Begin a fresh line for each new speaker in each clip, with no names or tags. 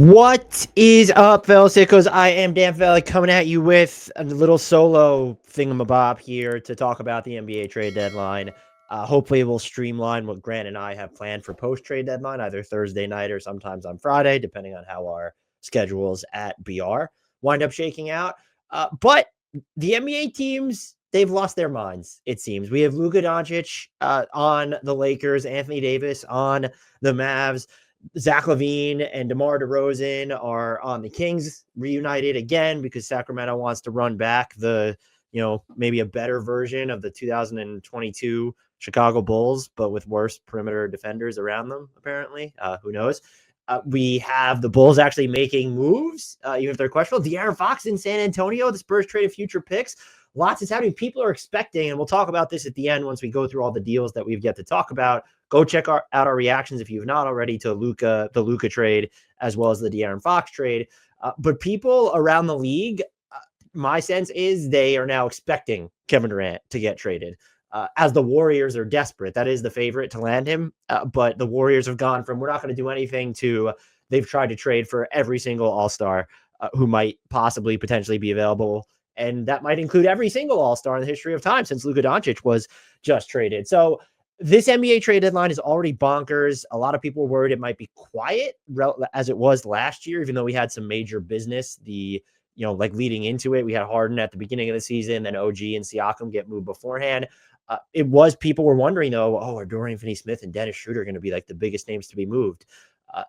What is up, fellow sickos? I am Dan Valley coming at you with a little solo thingamabob here to talk about the NBA trade deadline. Hopefully, we'll streamline what Grant and I have planned for post-trade deadline, either Thursday night or sometimes on Friday, depending on how our schedules at BR wind up shaking out. But the NBA teams, they've lost their minds, it seems. We have Luka Doncic on the Lakers, Anthony Davis on the Mavs. Zach LaVine and DeMar DeRozan are on the Kings, reunited again because Sacramento wants to run back maybe a better version of the 2022 Chicago Bulls, but with worse perimeter defenders around them, apparently. Who knows? We have the Bulls actually making moves, even if they're questionable. De'Aaron Fox in San Antonio, the Spurs traded future picks. Lots is happening. People are expecting, and we'll talk about this at the end once we go through all the deals that we've yet to talk about. Go check out our reactions if you've not already to the Luka trade, as well as the De'Aaron Fox trade. But people around the league, my sense is they are now expecting Kevin Durant to get traded. As the Warriors are desperate. That is the favorite to land him. But the Warriors have gone from we're not going to do anything to they've tried to trade for every single all-star who might possibly potentially be available. And that might include every single all-star in the history of time since Luka Doncic was just traded. So this NBA trade deadline is already bonkers. A lot of people were worried it might be quiet as it was last year, even though we had some major business. Leading into it, we had Harden at the beginning of the season, then OG and Siakam get moved beforehand. People were wondering though, are Dorian Finney-Smith and Dennis Schroeder going to be like the biggest names to be moved?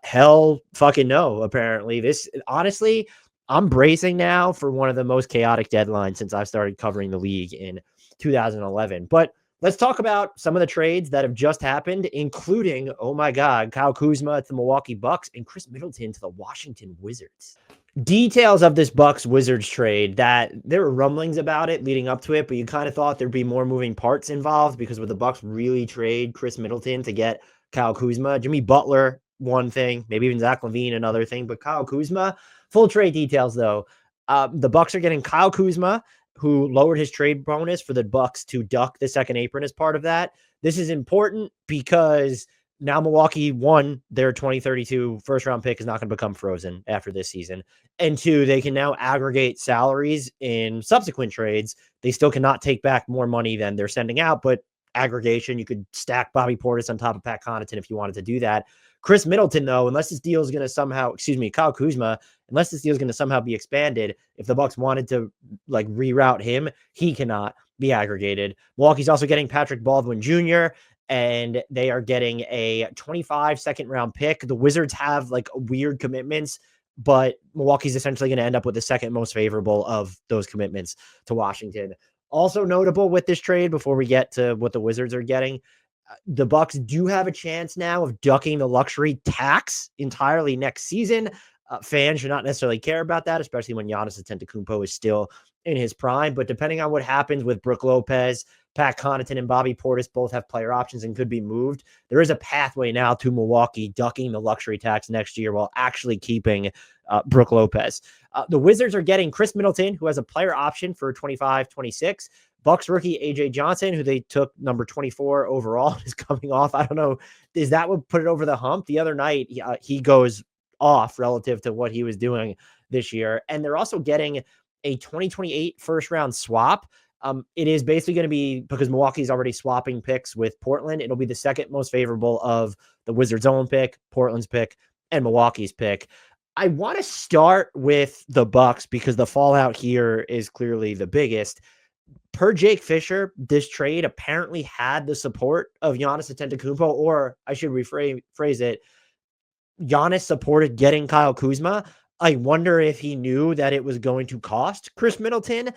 Hell fucking no, apparently. Honestly, I'm bracing now for one of the most chaotic deadlines since I've started covering the league in 2011. But let's talk about some of the trades that have just happened, including, oh my God, Kyle Kuzma to the Milwaukee Bucks and Khris Middleton to the Washington Wizards. Details of this Bucks-Wizards trade, that there were rumblings about it leading up to it, but you kind of thought there'd be more moving parts involved because would the Bucks really trade Khris Middleton to get Kyle Kuzma? Jimmy Butler, one thing, maybe even Zach LaVine, another thing, but Kyle Kuzma, full trade details though. The Bucks are getting Kyle Kuzma, who lowered his trade bonus for the Bucks to duck the second apron as part of that. This is important because now Milwaukee, one, their 2032 first-round pick is not going to become frozen after this season. And two, they can now aggregate salaries in subsequent trades. They still cannot take back more money than they're sending out, but aggregation, you could stack Bobby Portis on top of Pat Connaughton if you wanted to do that. Khris Middleton, though, unless this deal is going to Kyle Kuzma, unless this deal is going to somehow be expanded, if the Bucks wanted to reroute him, he cannot be aggregated. Milwaukee's also getting Patrick Baldwin Jr., and they are getting a 25 second-round pick. The Wizards have weird commitments, but Milwaukee's essentially going to end up with the second most favorable of those commitments to Washington. Also notable with this trade, before we get to what the Wizards are getting, the Bucks do have a chance now of ducking the luxury tax entirely next season. Fans should not necessarily care about that, especially when Giannis Antetokounmpo is still in his prime. But depending on what happens with Brook Lopez, Pat Connaughton, and Bobby Portis both have player options and could be moved, there is a pathway now to Milwaukee ducking the luxury tax next year while actually keeping Brook Lopez. The Wizards are getting Khris Middleton, who has a player option for 25-26. Bucks rookie AJ Johnson, who they took number 24 overall, is coming off. I don't know. Is that what put it over the hump? The other night, he goes off relative to what he was doing this year. And they're also getting a 2028 first round swap. It is basically going to be, because Milwaukee's already swapping picks with Portland, it'll be the second most favorable of the Wizards' own pick, Portland's pick, and Milwaukee's pick. I want to start with the Bucks because the fallout here is clearly the biggest. Per Jake Fisher, this trade apparently had the support of Giannis Antetokounmpo, or I should rephrase it, Giannis supported getting Kyle Kuzma. I wonder if he knew that it was going to cost Khris Middleton.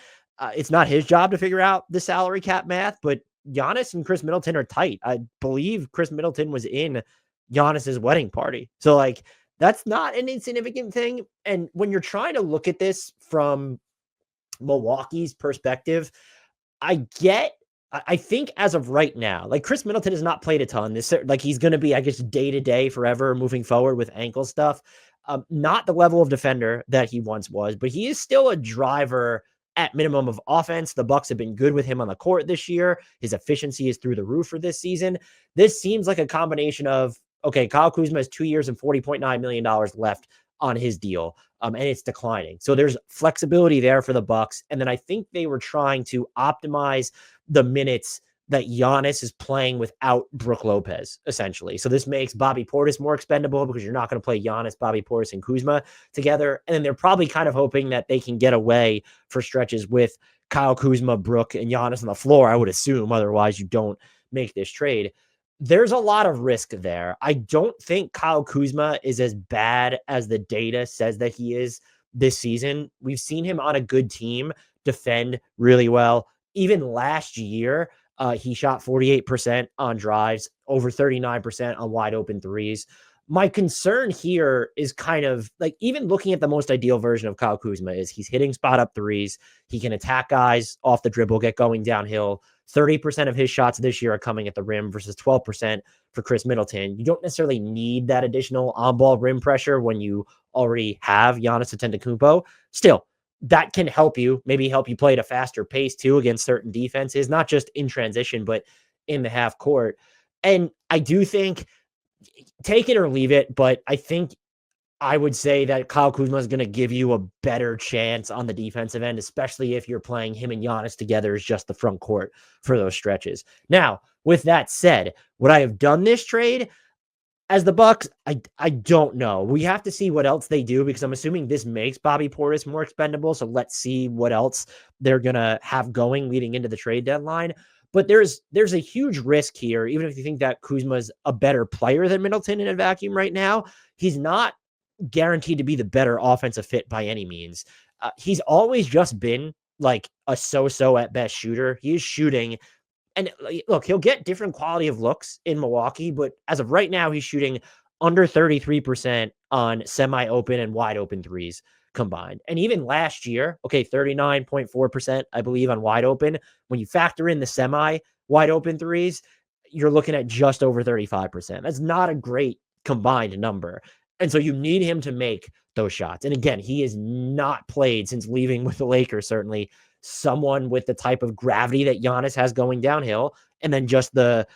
It's not his job to figure out the salary cap math, but Giannis and Khris Middleton are tight. I believe Khris Middleton was in Giannis's wedding party. So that's not an insignificant thing. And when you're trying to look at this from Milwaukee's perspective, I think as of right now, Khris Middleton has not played a ton. He's going to be, I guess, day to day forever moving forward with ankle stuff. Not the level of defender that he once was, but he is still a driver at minimum of offense. The Bucks have been good with him on the court this year. His efficiency is through the roof for this season. This seems like a combination of, okay, Kyle Kuzma has 2 years and $40.9 million left on his deal, and it's declining. So there's flexibility there for the Bucks. And then I think they were trying to optimize the minutes that Giannis is playing without Brook Lopez, essentially. So this makes Bobby Portis more expendable because you're not going to play Giannis, Bobby Portis, and Kuzma together. And then they're probably kind of hoping that they can get away for stretches with Kyle Kuzma, Brook, and Giannis on the floor, I would assume. Otherwise, you don't make this trade. There's a lot of risk there. I don't think Kyle Kuzma is as bad as the data says that he is this season. We've seen him on a good team defend really well. Even last year, he shot 48% on drives, over 39% on wide open threes. My concern here is kind of like, even looking at the most ideal version of Kyle Kuzma is he's hitting spot up threes. He can attack guys off the dribble, get going downhill. 30% of his shots this year are coming at the rim versus 12% for Khris Middleton. You don't necessarily need that additional on-ball rim pressure when you already have Giannis Antetokounmpo. Still, that can help you, maybe help you play at a faster pace too against certain defenses, not just in transition, but in the half court. And I do think, take it or leave it, but I think I would say that Kyle Kuzma is going to give you a better chance on the defensive end, especially if you're playing him and Giannis together as just the front court for those stretches. Now, with that said, would I have done this trade as the Bucks? I don't know. We have to see what else they do, because I'm assuming this makes Bobby Portis more expendable. So let's see what else they're going to have going leading into the trade deadline. But there's a huge risk here, even if you think that Kuzma's a better player than Middleton in a vacuum right now. He's not guaranteed to be the better offensive fit by any means. He's always just been like a so-so at best shooter. He is shooting, and look, he'll get different quality of looks in Milwaukee, but as of right now, he's shooting under 33% on semi-open and wide open threes combined. And even last year, 39.4%, I believe, on wide open. When you factor in the semi wide open threes, you're looking at just over 35%. That's not a great combined number. And so you need him to make those shots. And again, he has not played since leaving with the Lakers, certainly someone with the type of gravity that Giannis has going downhill, and then just the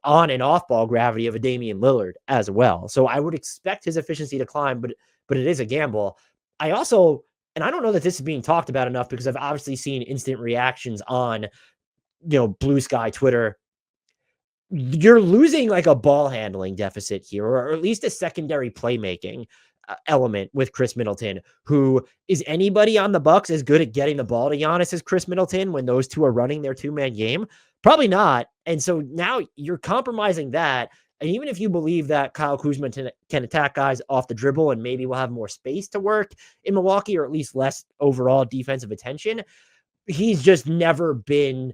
on and off ball gravity of a Damian Lillard as well. So I would expect his efficiency to climb, but it is a gamble. I also, and I don't know that this is being talked about enough, because I've obviously seen instant reactions on, Blue Sky Twitter. You're losing like a ball handling deficit here, or at least a secondary playmaking element with Khris Middleton. Who is anybody on the Bucks as good at getting the ball to Giannis as Khris Middleton when those two are running their two-man game? Probably not. And so now you're compromising that. And even if you believe that Kyle Kuzma can attack guys off the dribble and maybe will have more space to work in Milwaukee, or at least less overall defensive attention, he's just never been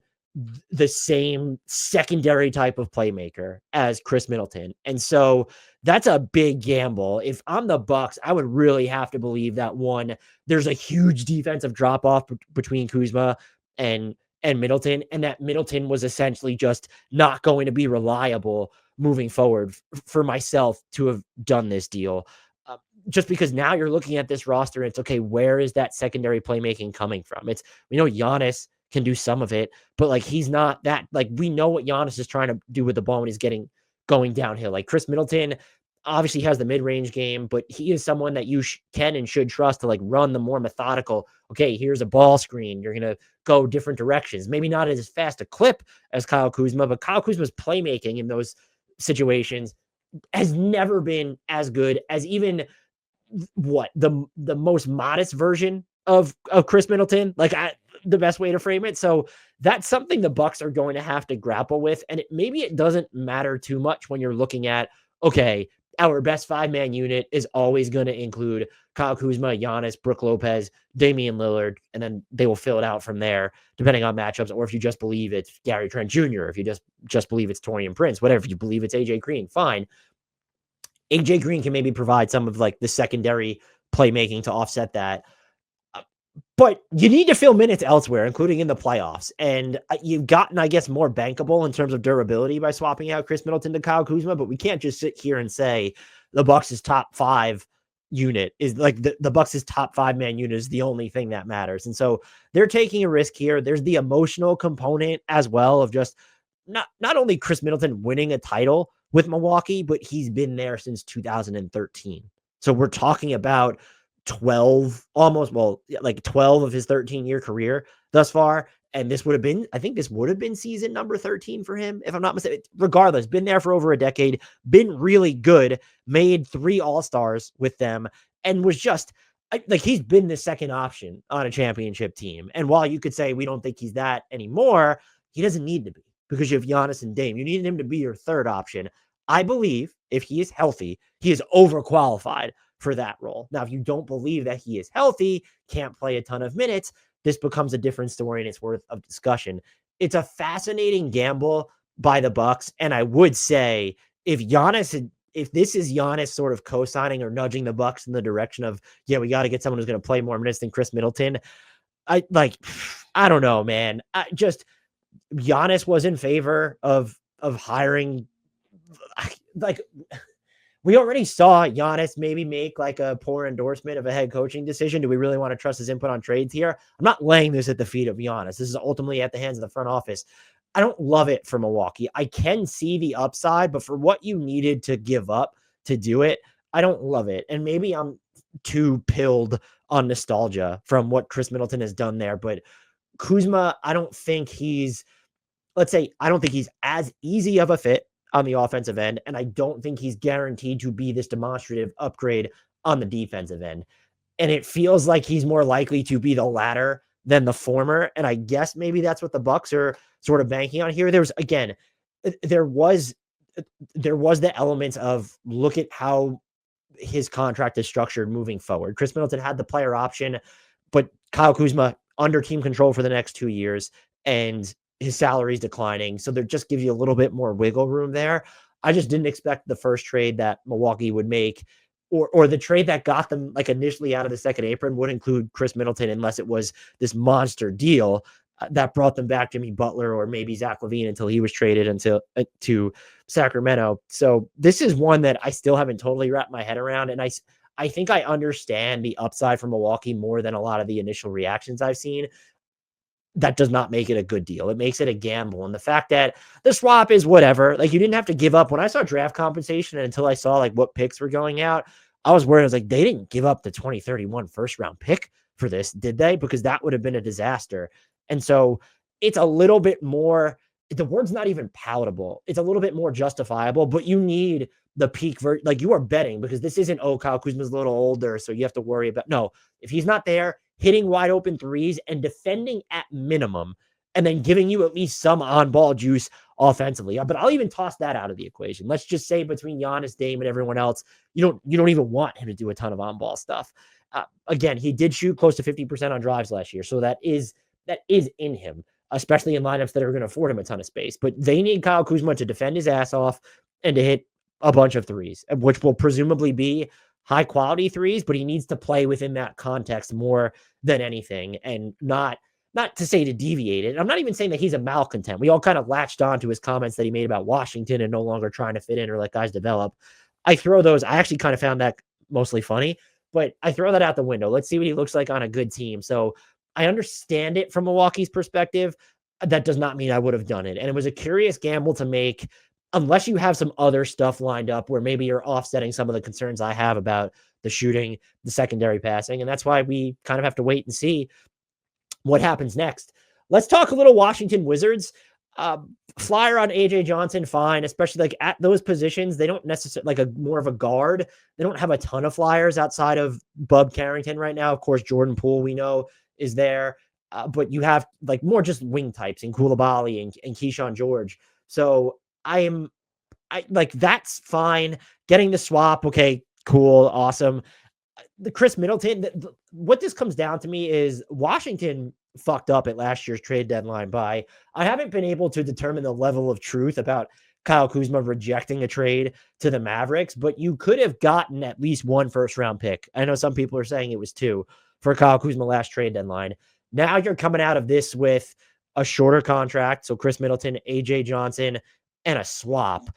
the same secondary type of playmaker as Khris Middleton. And so that's a big gamble. If I'm the Bucks, I would really have to believe that, one, there's a huge defensive drop off between Kuzma and Middleton, and that Middleton was essentially just not going to be reliable moving forward for myself to have done this deal. Just because now you're looking at this roster and it's okay, where is that secondary playmaking coming from? We know Giannis can do some of it, but like, he's not that, like, we know what Giannis is trying to do with the ball when he's going downhill. Like, Khris Middleton obviously has the mid-range game, but he is someone that you can and should trust to like run the more methodical. Okay, here's a ball screen. You're going to go different directions. Maybe not as fast a clip as Kyle Kuzma, but Kyle Kuzma's playmaking in those situations has never been as good as even the most modest version of Khris Middleton. Like, the best way to frame it. So that's something the Bucks are going to have to grapple with. And maybe it doesn't matter too much when you're looking at, okay, our best 5-man unit is always going to include Kyle Kuzma, Giannis, Brook Lopez, Damian Lillard, and then they will fill it out from there, depending on matchups. Or if you just believe it's Gary Trent Jr., if you just believe it's Taurean Prince, whatever, if you believe it's AJ Green, fine. AJ Green can maybe provide some of like the secondary playmaking to offset that. But you need to fill minutes elsewhere, including in the playoffs. And you've gotten, I guess, more bankable in terms of durability by swapping out Khris Middleton to Kyle Kuzma. But we can't just sit here and say the Bucks' top 5 unit is like the Bucks' top 5-man unit is the only thing that matters. And so they're taking a risk here. There's the emotional component as well of just not only Khris Middleton winning a title with Milwaukee, but he's been there since 2013. So we're talking about 12, almost, well, like 12 of his 13-year career thus far. And this would have been, I think this would have been season number 13 for him, if I'm not mistaken. Regardless, been there for over a decade, been really good, made 3 All-Stars with them, and was just like, he's been the second option on a championship team. And while you could say we don't think he's that anymore, he doesn't need to be, because you have Giannis and Dame. You need him to be your third option. I believe if he is healthy, he is overqualified for that role. Now, if you don't believe that he is healthy, can't play a ton of minutes, this becomes a different story and it's worth of discussion. It's a fascinating gamble by the Bucks. And I would say if this is Giannis sort of co-signing or nudging the Bucks in the direction of, yeah, we got to get someone who's going to play more minutes than Khris Middleton. I don't know, man. Giannis was in favor of hiring, like, we already saw Giannis maybe make like a poor endorsement of a head coaching decision. Do we really want to trust his input on trades here? I'm not laying this at the feet of Giannis. This is ultimately at the hands of the front office. I don't love it for Milwaukee. I can see the upside, but for what you needed to give up to do it, I don't love it. And maybe I'm too pilled on nostalgia from what Khris Middleton has done there. But Kuzma, I don't think he's as easy of a fit on the offensive end, and I don't think he's guaranteed to be this demonstrative upgrade on the defensive end. And it feels like he's more likely to be the latter than the former. And I guess maybe that's what the Bucks are sort of banking on here. There was the elements of, look at how his contract is structured moving forward. Khris Middleton had the player option, but Kyle Kuzma under team control for the next 2 years, and his salary is declining. So there just gives you a little bit more wiggle room there. I just didn't expect the first trade that Milwaukee would make, or the trade that got them like initially out of the second apron, would include Khris Middleton, unless it was this monster deal that brought them back Jimmy Butler or maybe Zach LaVine until he was traded to Sacramento. So this is one that I still haven't totally wrapped my head around. And I think I understand the upside from Milwaukee more than a lot of the initial reactions I've seen. That does not make it a good deal. It makes it a gamble. And the fact that the swap is whatever, like, you didn't have to give up. When I saw draft compensation and until I saw like what picks were going out, I was worried. I was like, they didn't give up the 2031 first round pick for this, did they? Because that would have been a disaster. And so it's a little bit more, the word's not even palatable. It's a little bit more justifiable, but you need the peak like, you are betting, because this isn't, oh, Kyle Kuzma's a little older, so you have to worry about, no, if he's not there, hitting wide open threes and defending at minimum, and then giving you at least some on-ball juice offensively. But I'll even toss that out of the equation. Let's just say between Giannis, Dame, and everyone else, you don't even want him to do a ton of on-ball stuff. Again, he did shoot close to 50% on drives last year, so that is in him, especially in lineups that are going to afford him a ton of space. But they need Kyle Kuzma to defend his ass off and to hit a bunch of threes, which will presumably be high quality threes, but he needs to play within that context more than anything, and not to say to deviate it. I'm not even saying that he's a malcontent. We all kind of latched on to his comments that he made about Washington and no longer trying to fit in or let guys develop. I actually kind of found that mostly funny, but I throw that out the window. Let's see what he looks like on a good team. So I understand it from Milwaukee's perspective. That does not mean I would have done it. And it was a curious gamble to make, unless you have some other stuff lined up where maybe you're offsetting some of the concerns I have about the shooting, the secondary passing. And that's why we kind of have to wait and see what happens next. Let's talk a little Washington Wizards. Flyer on AJ Johnson, fine, especially like at those positions. They don't necessarily, like, a more of a guard. They don't have a ton of flyers outside of Bub Carrington right now. Of course, Jordan Poole, we know, is there. But you have like more just wing types in Koulibaly and Keyshawn George. So I like, that's fine. Getting the swap, okay, cool, awesome. The Khris Middleton, what this comes down to me is Washington fucked up at last year's trade deadline by, I haven't been able to determine the level of truth about Kyle Kuzma rejecting a trade to the Mavericks, but you could have gotten at least one first round pick. I know some people are saying it was 2 for Kyle Kuzma last trade deadline. Now you're coming out of this with a shorter contract. So Khris Middleton, AJ Johnson, and a swap.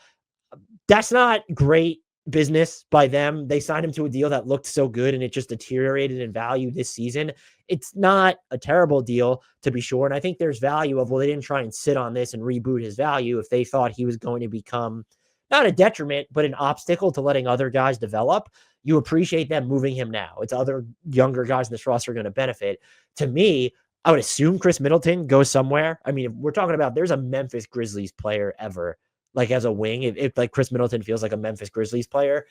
That's not great business by them. They signed him to a deal that looked so good and it just deteriorated in value this season. It's not a terrible deal, to be sure. And I think there's value of, well, they didn't try and sit on this and reboot his value if they thought he was going to become not a detriment, but an obstacle to letting other guys develop, you appreciate them moving him now. It's other younger guys in this roster are going to benefit. To me, I would assume Khris Middleton goes somewhere. I mean, if we're talking about there's a Memphis Grizzlies player ever, like as a wing, if like Khris Middleton feels like a Memphis Grizzlies player.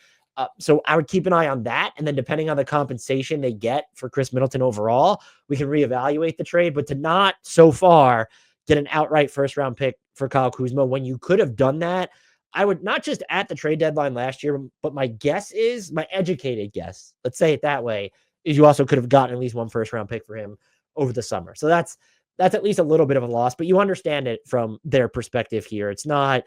So I would keep an eye on that. And then depending on the compensation they get for Khris Middleton overall, we can reevaluate the trade. But to not so far get an outright first round pick for Kyle Kuzma when you could have done that, I would not just at the trade deadline last year, but my guess is, my educated guess, let's say it that way, is you also could have gotten at least one first round pick for him over the summer. So that's at least a little bit of a loss, but you understand it from their perspective here. It's not,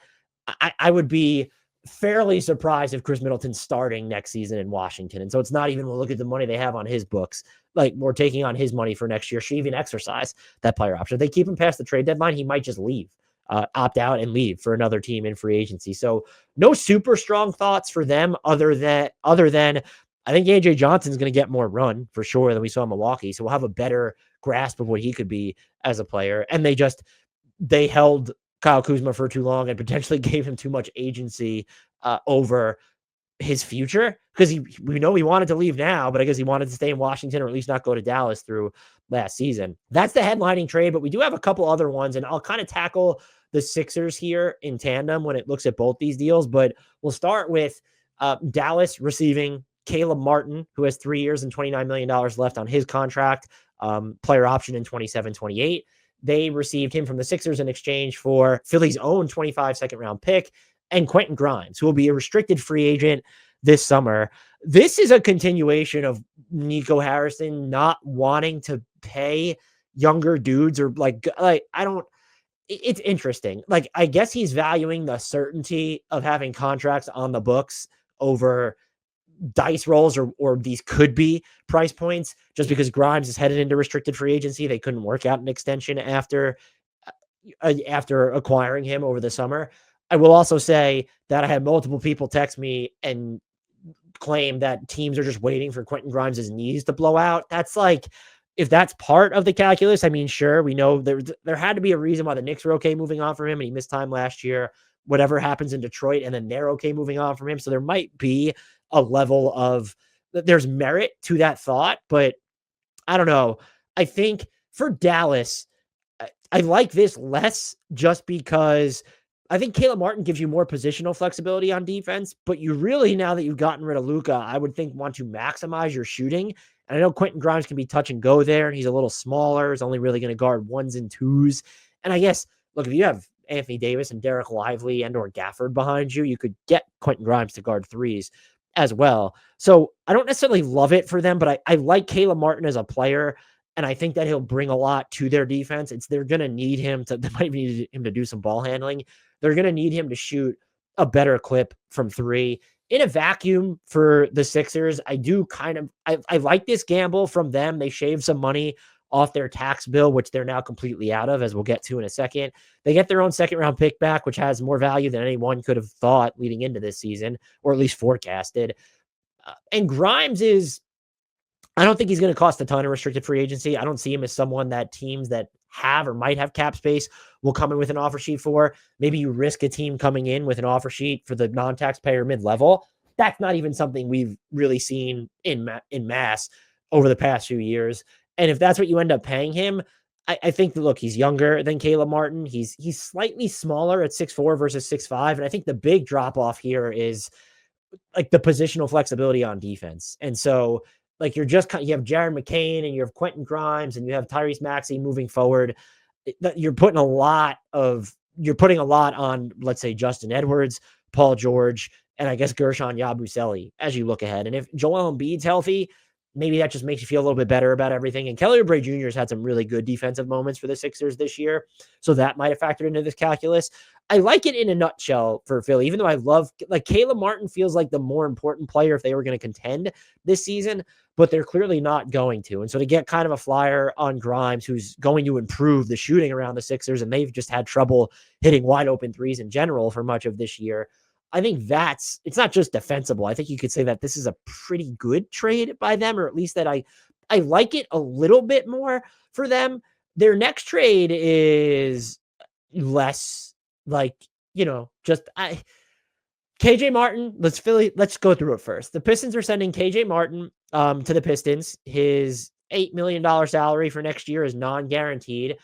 I would be fairly surprised if Khris Middleton's starting next season in Washington. And so it's not even, we'll look at the money they have on his books. Like, we're taking on his money for next year. Should even exercise that player option. If they keep him past the trade deadline, he might just leave, opt out and leave for another team in free agency. So no super strong thoughts for them other than I think AJ Johnson's going to get more run for sure than we saw in Milwaukee. So we'll have a better grasp of what he could be as a player. And they held Kyle Kuzma for too long and potentially gave him too much agency over his future, because we know he wanted to leave now, but I guess he wanted to stay in Washington or at least not go to Dallas through last season. That's the headlining trade, but we do have a couple other ones, and I'll kind of tackle the Sixers here in tandem when it looks at both these deals. But we'll start with Dallas receiving Caleb Martin, who has 3 years and $29 million left on his contract, player option in 27-28. They received him from the Sixers in exchange for Philly's own 25 second round pick and Quentin Grimes, who will be a restricted free agent this summer. This is a continuation of Nico Harrison not wanting to pay younger dudes, or like I don't, it's interesting. Like, I guess he's valuing the certainty of having contracts on the books over dice rolls or these could be price points, just because Grimes is headed into restricted free agency. They couldn't work out an extension after acquiring him over the summer. I will also say that I had multiple people text me and claim that teams are just waiting for Quentin Grimes' knees to blow out. That's like, if that's part of the calculus, I mean, sure, we know there had to be a reason why the Knicks were okay moving on from him, and he missed time last year. Whatever happens in Detroit, and then they're okay moving on from him. So there might be a level of, there's merit to that thought, but I don't know. I think for Dallas, I like this less just because I think Caleb Martin gives you more positional flexibility on defense, but you really, now that you've gotten rid of Luka, I would think want to maximize your shooting. And I know Quentin Grimes can be touch and go there, and he's a little smaller. He's only really going to guard ones and twos. And I guess, look, if you have Anthony Davis and Derek Lively and or Gafford behind you, you could get Quentin Grimes to guard threes as well. So I don't necessarily love it for them, but I like Caleb Martin as a player, and I think that he'll bring a lot to their defense. They're going to need him to, they might need him to do some ball handling. They're going to need him to shoot a better clip from three. In a vacuum for the Sixers, I like this gamble from them. They shaved some money off their tax bill, which they're now completely out of, as we'll get to in a second. They get their own second round pick back, which has more value than anyone could have thought leading into this season, or at least forecasted. And Grimes I don't think he's going to cost a ton of restricted free agency. I don't see him as someone that teams that have or might have cap space will come in with an offer sheet for. Maybe you risk a team coming in with an offer sheet for the non-taxpayer mid-level. That's not even something we've really seen in mass over the past few years. And if that's what you end up paying him, I think that, look, he's younger than Caleb Martin. He's slightly smaller at 6'4" versus 6'5". And I think the big drop off here is like the positional flexibility on defense. And so, like, you have Jared McCain and you have Quentin Grimes and you have Tyrese Maxey moving forward. You're putting a lot on, let's say, Justin Edwards, Paul George, and I guess Gershon Yabusele as you look ahead. And if Joel Embiid's healthy, maybe that just makes you feel a little bit better about everything. And Kelly Oubre Jr. has had some really good defensive moments for the Sixers this year, so that might have factored into this calculus. I like it in a nutshell for Philly, even though I love, like, Caleb Martin feels like the more important player if they were going to contend this season, but they're clearly not going to. And so to get kind of a flyer on Grimes, who's going to improve the shooting around the Sixers, and they've just had trouble hitting wide open threes in general for much of this year, I think it's not just defensible. I think you could say that this is a pretty good trade by them, or at least that I like it a little bit more for them. Their next trade is less like, KJ Martin, let's go through it first. The Pistons are sending KJ Martin to the Pistons. His $8 million salary for next year is non-guaranteed.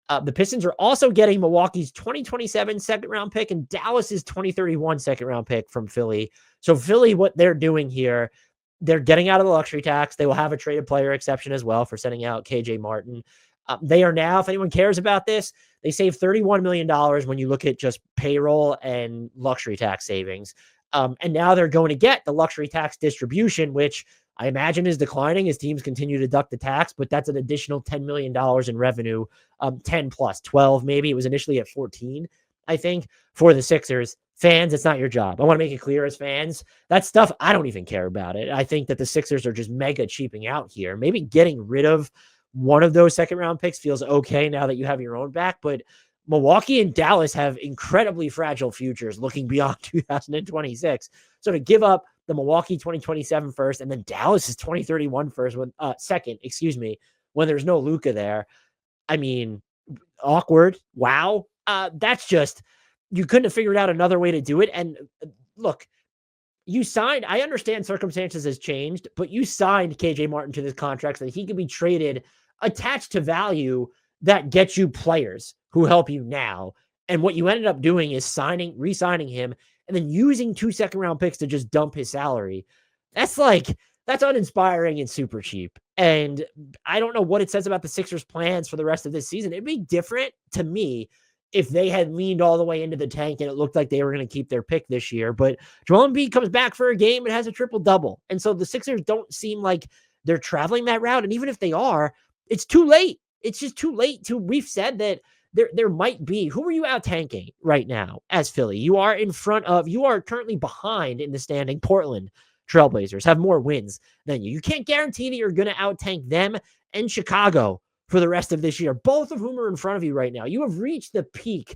The Pistons are also getting Milwaukee's 2027 second round pick and Dallas's 2031 second round pick from Philly. So Philly, what they're doing here, they're getting out of the luxury tax. They will have a traded player exception as well for sending out KJ Martin. They are now, if anyone cares about this, they save $31 million when you look at just payroll and luxury tax savings. And now they're going to get the luxury tax distribution, which I imagine is declining as teams continue to deduct the tax, but that's an additional $10 million in revenue, 10 plus 12, maybe. It was initially at 14, I think, for the Sixers. Fans, it's not your job. I want to make it clear as fans, that stuff, I don't even care about it. I think that the Sixers are just mega cheaping out here. Maybe getting rid of one of those second round picks feels okay now that you have your own back, but Milwaukee and Dallas have incredibly fragile futures looking beyond 2026. So to give up the Milwaukee 2027 first and then Dallas's 2031 first, second, when there's no Luka there, I mean, awkward. Wow. That's just, you couldn't have figured out another way to do it. And look, you signed, I understand circumstances has changed, but you signed KJ Martin to this contract so that he could be traded attached to value that gets you players who help you now. And what you ended up doing is re-signing him and then using 2 second round picks to just dump his salary. That's uninspiring and super cheap. And I don't know what it says about the Sixers' plans for the rest of this season. It'd be different to me if they had leaned all the way into the tank and it looked like they were going to keep their pick this year. But Joel Embiid comes back for a game and has a triple-double. And so the Sixers don't seem like they're traveling that route. And even if they are, it's too late. It's just too late to, we've said that there might be, who are you out tanking right now as Philly? You are currently behind in the standing. Portland Trailblazers have more wins than you. You can't guarantee that you're going to out tank them and Chicago for the rest of this year, both of whom are in front of you right now. You have reached the peak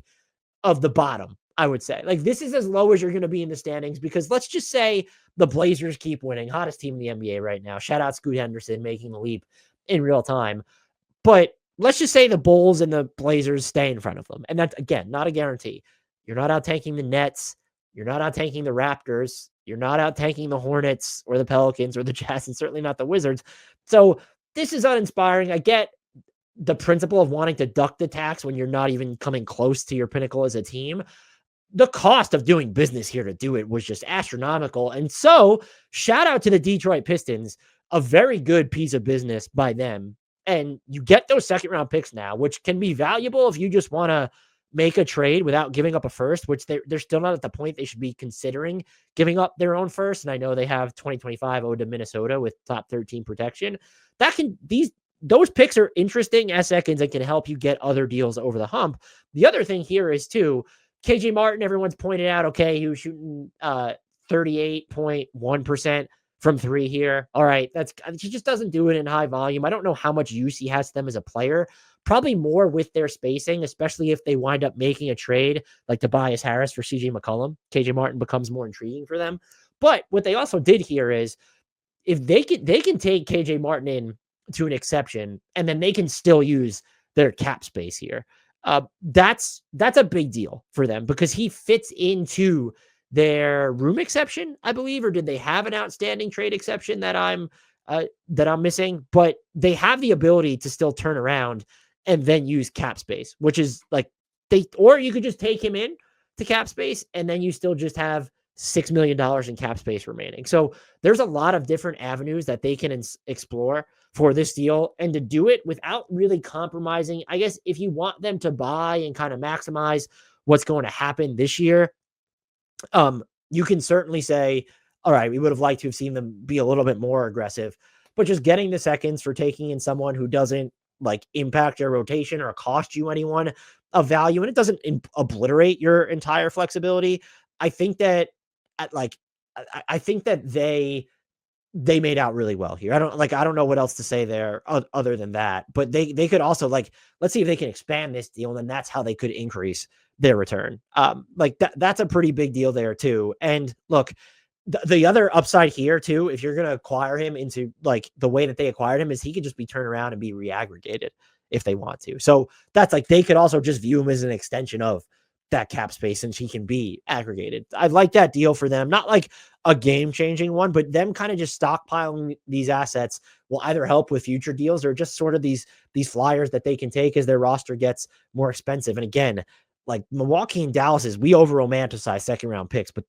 of the bottom, I would say. Like, this is as low as you're going to be in the standings, because let's just say the Blazers keep winning, hottest team in the NBA right now. Shout out Scoot Henderson making the leap in real time. But let's just say the Bulls and the Blazers stay in front of them. And that's, again, not a guarantee. You're not out tanking the Nets. You're not out tanking the Raptors. You're not out tanking the Hornets or the Pelicans or the Jazz, and certainly not the Wizards. So this is uninspiring. I get the principle of wanting to duck the tax when you're not even coming close to your pinnacle as a team. The cost of doing business here to do it was just astronomical. And so shout out to the Detroit Pistons, a very good piece of business by them. And you get those second round picks now, which can be valuable if you just want to make a trade without giving up a first, which they're still not at the point they should be considering giving up their own first. And I know they have 2025 owed to Minnesota with top 13 protection. Those picks are interesting as seconds and can help you get other deals over the hump. The other thing here is too, KJ Martin, everyone's pointed out, okay, he was shooting 38.1% from three here. All right, he just doesn't do it in high volume. I don't know how much use he has to them as a player. Probably more with their spacing, especially if they wind up making a trade like Tobias Harris for CJ McCollum. KJ Martin becomes more intriguing for them. But what they also did here is, if they can take KJ Martin in to an exception, and then they can still use their cap space here. That's a big deal for them, because he fits into their room exception, I believe, or did they have an outstanding trade exception that I'm missing? But they have the ability to still turn around and then use cap space, which is like or you could just take him in to cap space and then you still just have $6 million in cap space remaining. So there's a lot of different avenues that they can explore for this deal, and to do it without really compromising. I guess if you want them to buy and kind of maximize what's going to happen this year, you can certainly say, all right, we would have liked to have seen them be a little bit more aggressive, but just getting the seconds for taking in someone who doesn't like impact your rotation or cost you anyone of value, and it doesn't obliterate your entire flexibility. I think that they made out really well here. I don't know what else to say there other than that, but they could also, like, let's see if they can expand this deal, and then that's how they could increase their return. That's a pretty big deal there too. And look, the other upside here too, if you're going to acquire him into like the way that they acquired him, is he could just be turned around and be reaggregated if they want to. So that's like, they could also just view him as an extension of that cap space since he can be aggregated. I like that deal for them. Not like a game-changing one, but them kind of just stockpiling these assets will either help with future deals or just sort of these flyers that they can take as their roster gets more expensive. And again, like Milwaukee and Dallas we over romanticize second round picks, but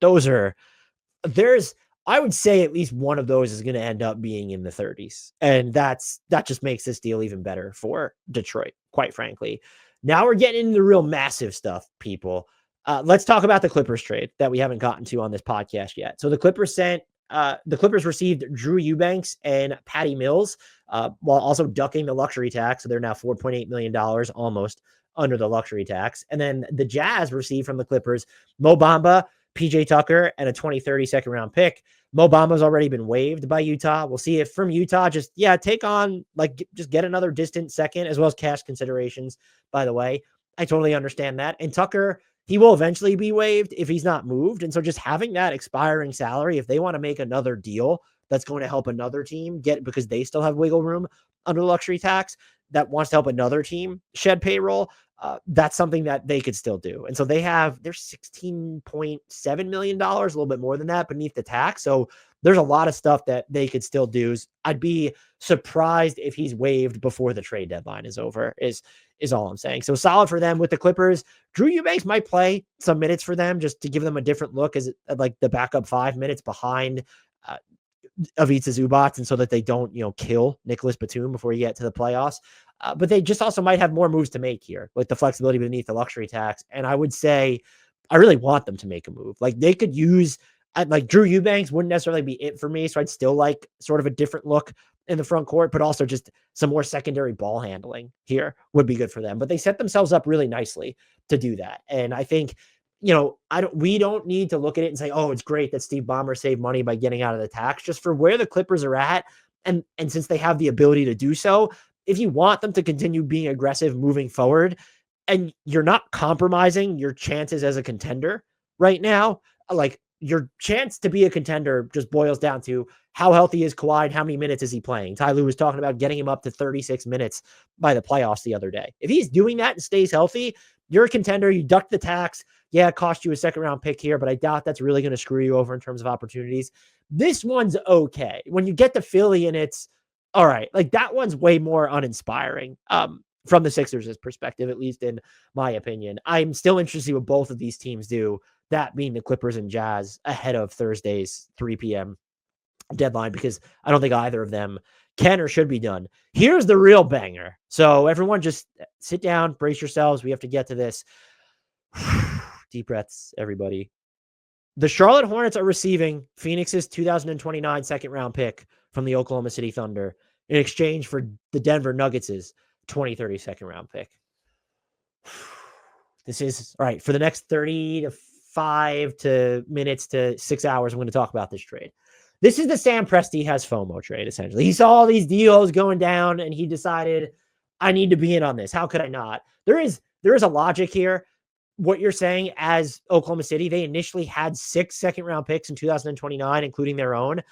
I would say at least one of those is going to end up being in the 30s. And that just makes this deal even better for Detroit, quite frankly. Now we're getting into the real massive stuff, people. Let's talk about the Clippers trade that we haven't gotten to on this podcast yet. So the Clippers received Drew Eubanks and Patty Mills, while also ducking the luxury tax. So they're now $4.8 million almost under the luxury tax. And then the Jazz received from the Clippers Mo Bamba, PJ Tucker, and a 2030 second round pick. Mo Bamba's already been waived by Utah. We'll see if from Utah, just take on, just get another distant second, as well as cash considerations, by the way. I totally understand that. And Tucker, he will eventually be waived if he's not moved. And so just having that expiring salary, if they want to make another deal that's going to help another team get, because they still have wiggle room under the luxury tax, that wants to help another team shed payroll, that's something that they could still do. And so they're $16.7 million, a little bit more than that beneath the tax. So there's a lot of stuff that they could still do. I'd be surprised if he's waived before the trade deadline is over, is all I'm saying. So solid for them. With the Clippers, Drew Eubanks might play some minutes for them just to give them a different look as like the backup 5 minutes behind Ivica Zubac, and so that they don't, kill Nicholas Batum before you get to the playoffs. But they just also might have more moves to make here, like the flexibility beneath the luxury tax. And I would say I really want them to make a move. Like they could use, like Drew Eubanks wouldn't necessarily be it for me. So I'd still like sort of a different look in the front court, but also just some more secondary ball handling here would be good for them. But they set themselves up really nicely to do that. And I think, we don't need to look at it and say, oh, it's great that Steve Ballmer saved money by getting out of the tax. Just for where the Clippers are at, and since they have the ability to do so, if you want them to continue being aggressive moving forward, and you're not compromising your chances as a contender right now, like your chance to be a contender just boils down to how healthy is Kawhi and how many minutes is he playing. Ty Lue was talking about getting him up to 36 minutes by the playoffs the other day. If he's doing that and stays healthy, you're a contender. You duck the tax. Yeah, it cost you a second round pick here, but I doubt that's really going to screw you over in terms of opportunities. This one's okay. When you get to Philly and it's all right, like that one's way more uninspiring from the Sixers' perspective, at least in my opinion. I'm still interested in what both of these teams do, that being the Clippers and Jazz ahead of Thursday's 3 p.m. deadline, because I don't think either of them can or should be done. Here's the real banger. So everyone just sit down, brace yourselves. We have to get to this. Deep breaths, everybody. The Charlotte Hornets are receiving Phoenix's 2029 second round pick from the Oklahoma City Thunder in exchange for the Denver Nuggets' 2030 second round pick. This is all right for the next 35 minutes to 6 hours. I'm going to talk about this trade. This is the Sam Presti has FOMO trade, essentially. He saw all these deals going down and he decided, I need to be in on this. How could I not? There is a logic here. What you're saying, as Oklahoma City, they initially had 6 second round picks in 2029, including their own.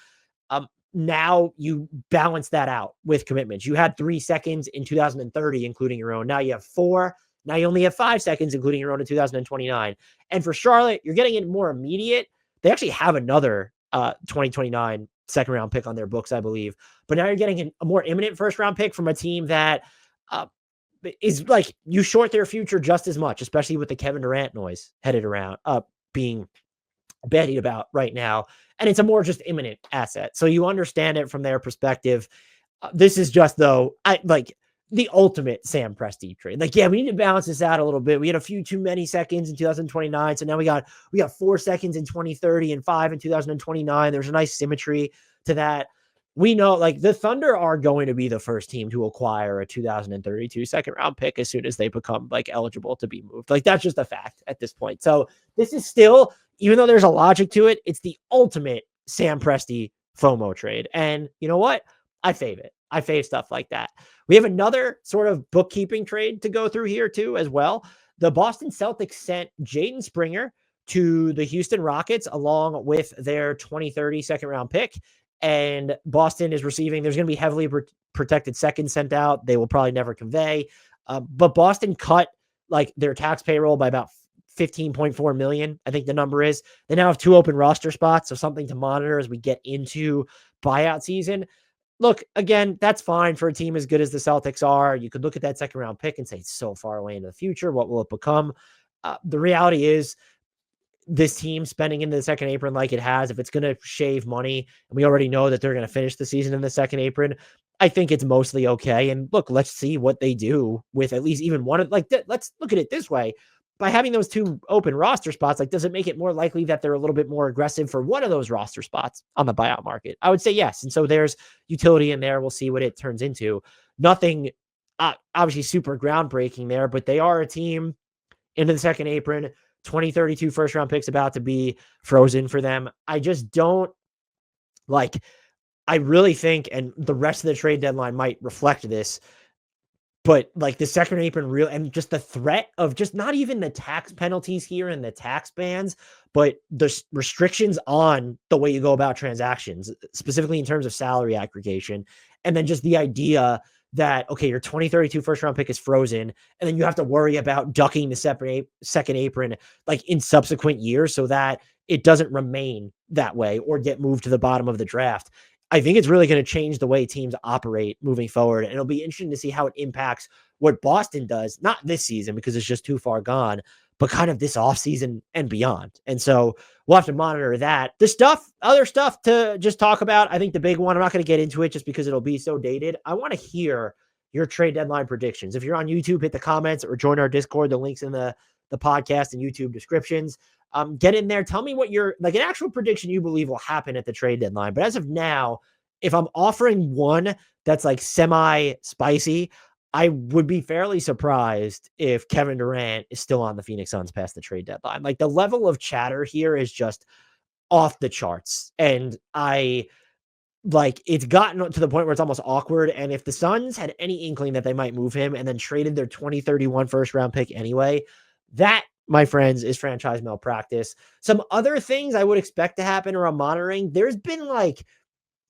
Now you balance that out with commitments. You had 3 seconds in 2030, including your own. Now you have 4. Now you only have 5 seconds, including your own in 2029. And for Charlotte, you're getting it more immediate. They actually have another 2029 second round pick on their books, I believe. But now you're getting a more imminent first round pick from a team that is like, you short their future just as much, especially with the Kevin Durant noise headed around being bandied about right now. And it's a more just imminent asset. So you understand it from their perspective. This is just, though, the ultimate Sam Presti trade. Like, yeah, we need to balance this out a little bit. We had a few too many seconds in 2029. So now we got 4 seconds in 2030 and 5 in 2029. There's a nice symmetry to that. We know, like, the Thunder are going to be the first team to acquire a 2032 second round pick as soon as they become like eligible to be moved. Like, that's just a fact at this point. So this is still, even though there's a logic to it, it's the ultimate Sam Presti FOMO trade. And you know what? I fave it. I fave stuff like that. We have another sort of bookkeeping trade to go through here too, as well. The Boston Celtics sent Jaden Springer to the Houston Rockets along with their 2030 second round pick. And Boston is receiving, there's going to be heavily protected seconds sent out. They will probably never convey. But Boston cut like their tax payroll by about 15.4 million, I think the number is. They now have 2 open roster spots, so something to monitor as we get into buyout season. Look, again, that's fine for a team as good as the Celtics are. You could look at that second round pick and say it's so far away into the future. What will it become? The reality is this team spending into the second apron like it has, if it's going to shave money, and we already know that they're going to finish the season in the second apron, I think it's mostly okay. And look, let's see what they do with at least even one of, like, let's look at it this way. By having those 2 open roster spots, like, does it make it more likely that they're a little bit more aggressive for one of those roster spots on the buyout market? I would say yes. And so there's utility in there. We'll see what it turns into. Nothing obviously super groundbreaking there, but they are a team into the second apron. 2032 first round picks about to be frozen for them. I just don't like, I really think, and the rest of the trade deadline might reflect this, but like the second apron real, and just the threat of just not even the tax penalties here and the tax bans, but the restrictions on the way you go about transactions, specifically in terms of salary aggregation. And then just the idea that, okay, your 2032 first round pick is frozen, and then you have to worry about ducking the second apron like in subsequent years so that it doesn't remain that way or get moved to the bottom of the draft. I think it's really going to change the way teams operate moving forward. And it'll be interesting to see how it impacts what Boston does, not this season because it's just too far gone, but kind of this offseason and beyond. And so we'll have to monitor that. Other stuff to just talk about. I think the big one, I'm not going to get into it just because it'll be so dated. I want to hear your trade deadline predictions. If you're on YouTube, hit the comments or join our Discord. The link's in the podcast and YouTube descriptions. Get in there. Tell me what your, like, an actual prediction you believe will happen at the trade deadline. But as of now, if I'm offering one that's like semi spicy, I would be fairly surprised if Kevin Durant is still on the Phoenix Suns past the trade deadline. Like, the level of chatter here is just off the charts. And it's gotten to the point where it's almost awkward. And if the Suns had any inkling that they might move him and then traded their 2031 first round pick anyway, that, my friends, is franchise malpractice. Some other things I would expect to happen or I'm monitoring. There's been, like,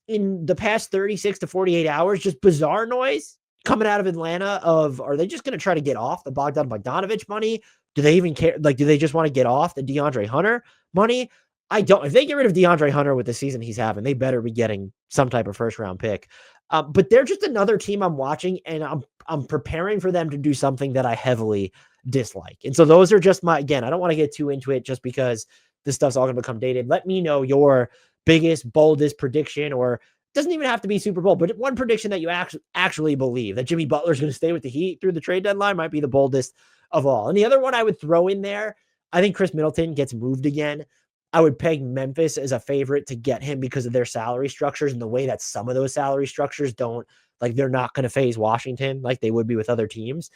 in the past 36 to 48 hours, just bizarre noise coming out of Atlanta of, are they just going to try to get off the Bogdan Bogdanovic money? Do they even care? Like, do they just want to get off the DeAndre Hunter money? I don't. If they get rid of DeAndre Hunter with the season he's having, they better be getting some type of first round pick. But they're just another team I'm watching, and I'm preparing for them to do something that I heavily dislike. And so those are just again, I don't want to get too into it just because this stuff's all going to become dated. Let me know your biggest, boldest prediction, or it doesn't even have to be Super Bowl, but one prediction that you actually believe that Jimmy Butler is going to stay with the Heat through the trade deadline might be the boldest of all. And the other one I would throw in there, I think Khris Middleton gets moved again. I would peg Memphis as a favorite to get him because of their salary structures and the way that some of those salary structures don't, like, they're not going to phase Washington like they would be with other teams.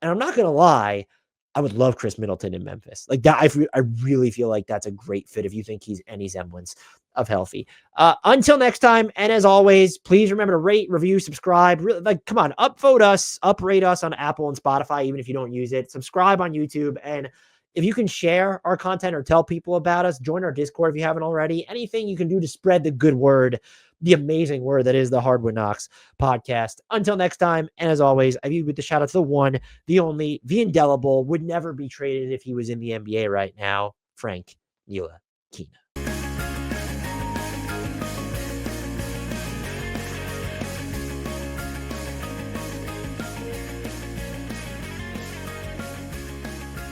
And I'm not going to lie, I would love Khris Middleton in Memphis. Like that, I really feel like that's a great fit if you think he's any semblance of healthy. Until next time, and as always, please remember to rate, review, subscribe. Really, like, come on, upvote us, uprate us on Apple and Spotify, even if you don't use it. Subscribe on YouTube, and if you can share our content or tell people about us, join our Discord if you haven't already. Anything you can do to spread the good word, the amazing word that is the Hardwood Knocks podcast. Until next time, and as always, I leave with the shout out to the one, the only, the indelible, would never be traded if he was in the NBA right now, Frank Ntilikina.